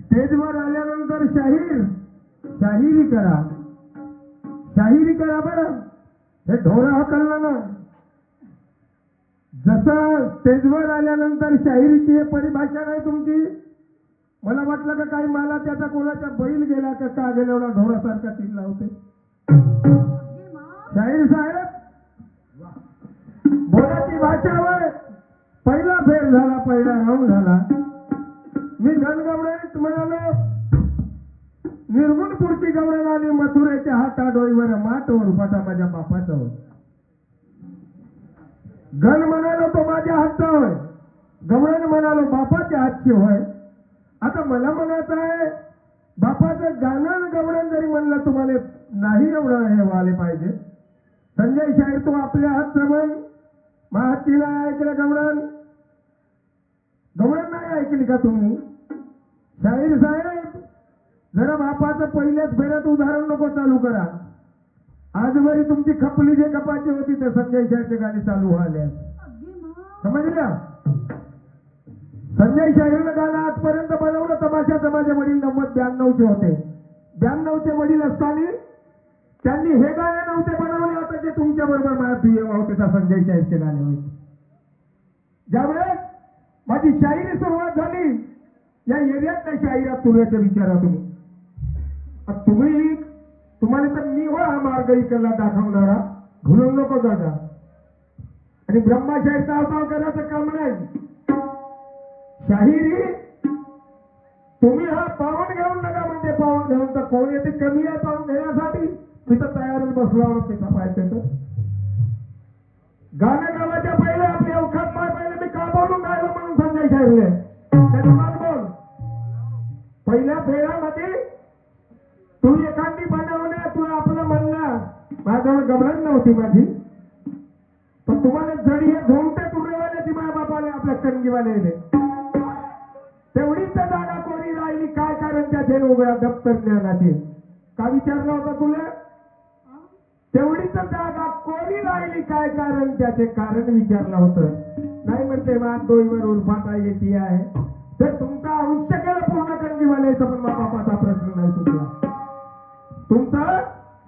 स्टेजवर आल्यानंतर शाहिरी करा बरं. हे ढोरं हकललं ना. जसं स्टेजवर आल्यानंतर शाहिरीची परिभाषा नाही तुमची. मला वाटलं का काही मला त्याचा कोणाचा बैल गेला का गेला एवढा ढोरासारखा चिल्ला होते. शाहीर साहेब बोलाची भाषा होय. पहिला फेर झाला, पहिला राऊंड झाला. मी गणगवळणीत म्हणालो निर्गुणपूरची गवळण आली मथुरेच्या हाता डोईवर माटवर उपाटा माझ्या बापाचा होय. गण म्हणालो तो माझ्या हातचा होय, गवळण म्हणालो बापाच्या हातची होय. आता मला म्हणायचं आहे बापाचं गाणं गवळण जरी म्हणलं तुम्हाला नाही एवढं हे व्हायला पाहिजे. संजय शाहीर तू आपल्या हातचं म्हण, महात्ती नाही ऐकलं गवळण नाही ऐकली का तुम्ही? शाहीर साहेब जरा बापाचं पहिल्याच फेऱ्यात उदाहरण नको चालू करा. आजवरी तुमची खपली जे कपाची होती ते संजय शाहीरचे गाणी चालू व्हायला समजल्या. संजय शाहीरनं गाणं आजपर्यंत बनवलं तमाशाचं माझे वडील 90-92चे होते. 92चे वडील असताना त्यांनी हे गाणे नव्हते बनवले होते जे तुमच्या बरोबर माझ्या दुय्यम होते त्या संजय शाहीरचे गाणे होते. ज्यावेळेस माझी शाहिरी सुरुवात झाली या एरियातल्या शाहिरात तुऱ्याचा विचारा तुम्ही. तुम्हाला तर मी हो हा मार्ग इकडला दाखवणारा भुलून नको दादा. आणि ब्रह्मा शाहीरचा अवतार करायचं काम नाही. शाहिरी तुम्ही हा पाऊण घेऊन नका म्हणते पाऊण घेऊन तर कोण येते कमी आहे पाऊण घेण्यासाठी. मी तर तयारच बसलो त्याचा पाहिजे तर गाणं गावाच्या पहिले आपले अवखात पाय पहिले मी का बोलून राहिलो म्हणून संजय शाहीरले बोल. पहिल्या फेऱ्यामध्ये तू एखादी बनवणे तुला आपलं म्हणणं माझ्याजवळ गमलत नव्हती माझी. पण तुम्हाला जडी हे झोमटे तुरेवाल्याची माझ्या बापाने आपल्या कणगीवाले तेवढीच जागा कोरी राहिली काय कारण त्याचे उघडा दप्तर ज्ञानाचे का विचारला होता तुला? तेवढीच जागा कोरी राहिली काय कारण त्याचे कारण विचारलं होतं. नाही म्हणते मा डोईवर उलफाटा येते आहे तर तुमचं आयुष्य केलं पूर्ण कंगीवाल्याचं पण बापाचा प्रश्न नाही सुटला. तुमचं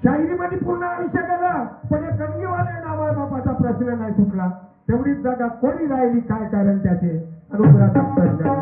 शाहिरीमध्ये पूर्ण आयुष्य केलं पण या कंगीवाल्या नावा बापाचा प्रश्न नाही सुटला. तेवढीच जागा कोणी राहिली काय कारण त्याचे अनुग्रहाचा प्रश्न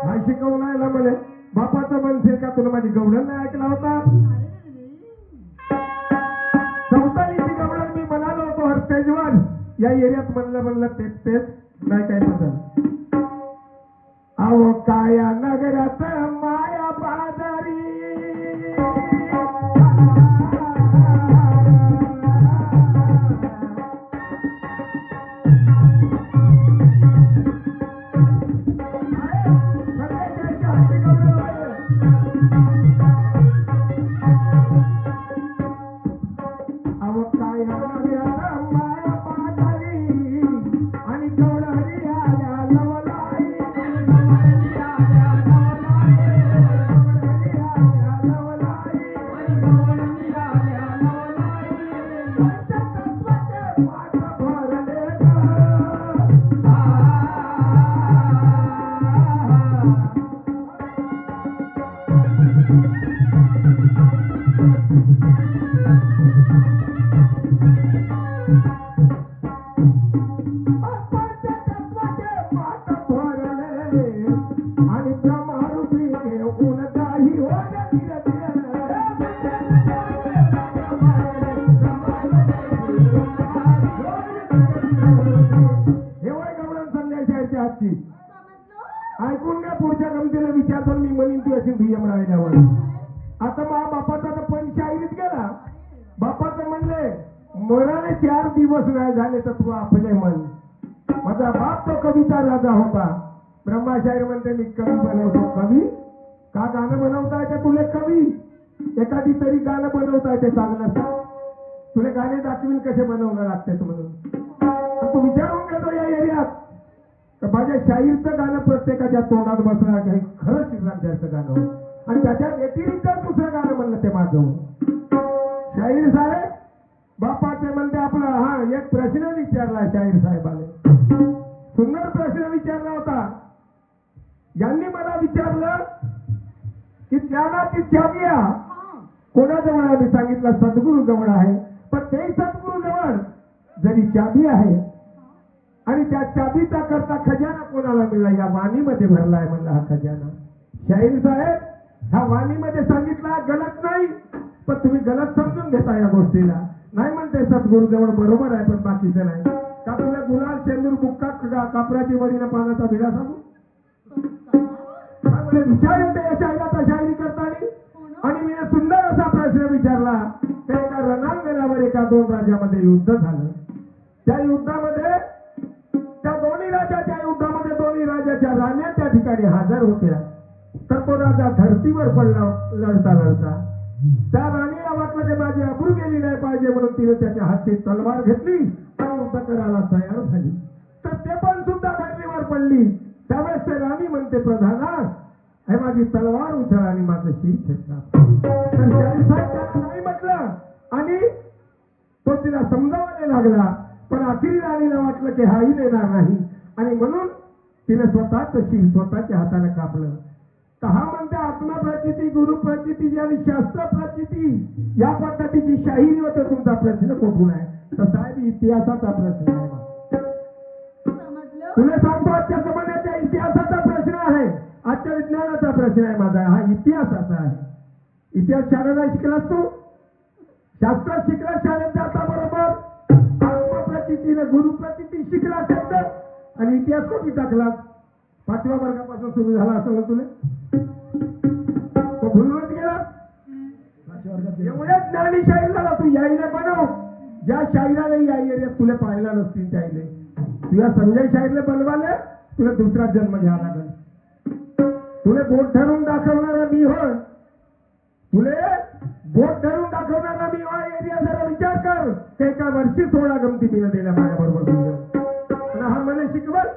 हा शिकवलायला म्हणे बापाचं मनसे का तुला माझी गवळण नाही ऐकला होता. चौथालीची गवळण मी म्हणालो होतो हर स्टेजवर या एरियात म्हणलं तेच नाही काय बदल. अहो काया नगरात माया बाजारी ऐकून घ्या. पुढच्या गमतीला विचारतो मी म्हणीन तू अशी दुय्यम राहिल्यावर. आता मा बापाचा तर पण शाहिरीत गेला. बापाचं म्हणले मराने 4 दिवस नाही झाले तर तू आपले म्हण. माझा बाप तो कविता राजा होता. ब्रह्माशाहीर म्हणते मी कवी बनवतो. कवी का गाणं बनवता येते तुले? कवी एखादी तरी गाणं बनवता येते चांगलं. तुला गाणे दाखवीन कसे बनवणं लागते म्हणून तू विचारून घेतो या एरियात तर माझ्या शाहीरचं गाणं प्रत्येकाच्या तोंडात बसणार काही खरंच शिवराजांचं गाणं आणि त्याच्या व्यतिरिक्त दुसरं गाणं म्हणलं ते माझं. शाहीर साहेब बापाचे म्हणते आपला हा एक प्रश्न विचारला शाहीर साहेबाने. सुंदर प्रश्न विचारला होता. यांनी मला विचारलं की ज्ञानाची चावी कोणाजवळ आहे? मी सांगितलं सद्गुरू जवळ आहे. पण ते सद्गुरू जवळ जरी चावी आहे आणि त्या चाबीचा करता खजाना कोणाला मिळाला? या वाणीमध्ये भरला आहे म्हणला हा खजाना. शाहीर साहेब ह्या वाणीमध्ये सांगितला गलत नाही पण तुम्ही गलत समजून घेता या गोष्टीला. नाही म्हणते सद्गुरू जवळ बरोबर आहे पण बाकीचं नाही. का तुला गुलाल शेंदूर बुक्का कापराची वडीला पाण्याचा विडा सांगू? विचार येते या शाहिराचा शाहिरी करताना. आणि मी सुंदर असा प्रश्न विचारला. त्या एका रणांगणावर एका 2 राज्यामध्ये युद्ध झालं. त्या युद्धामध्ये त्या दोन्ही राजाच्या राण्या त्या ठिकाणी हजर होत्या. तर तो राजा धर्तीवर पडला लढता लढता. त्या राणीला वाटलं की माझी अब्रू गेली नाही पाहिजे म्हणून तिने त्याच्या हातची तलवार घेतली आणि युद्ध करायला तयार झाली. तर ते पण सुद्धा धर्तीवर पडली. त्यावेळेस ते राणी म्हणते प्रधाना हे माझी तलवार उचल आणि माझं शिर खेचला. तर शाहीर साहेब त्याला नाही म्हटलं आणि तो तिला समजावायला लागला. पण अखेरी राणीला वाटलं की हाही देणार नाही आणि म्हणून तिने स्वतःच शिर स्वतःच्या हाताने कापलं. तर हा म्हणते आत्मप्रचिती गुरुप्रचिती आणि शास्त्र प्रचिती या पद्धतीची शाहिरी होते. तुमचा प्रश्न कुठून आहे? तर साहेब इतिहासाचा प्रश्न आहे. तुला सांगतो आजच्या जमान्याच्या इतिहासाचा प्रश्न आहे. आजच्या विज्ञानाचा प्रश्न आहे माझा. हा इतिहासाचा आहे. इतिहास शाळेला शिकलास तू? शास्त्र शिकला शाळेत जाता बरोबर. आत्मप्रचितीने गुरुप्रचिती शिकला शब्द आणि इतिहास कोणी टाकला? 5व्या वर्गापासून सुरू झाला असं तुला तो भुलूनच गेला. एवढ्या ज्ञानी शाहीर झाला तू. याईला बनव ज्या शाहिराला या एरियात तुला पाहायला नसतील त्याईले. तुला संजय शाहीरला बनवाले तुला दुसरा जन्म घ्यावा लागेल. तुला बोट धरून दाखवणारा मी होय. तुला बोट धरून दाखवणारा मी होय. एरिया जरा विचार कर. एका वर्षी 16 गमती तिने दिल्या माझ्या बरोबर. हा मला शिकवल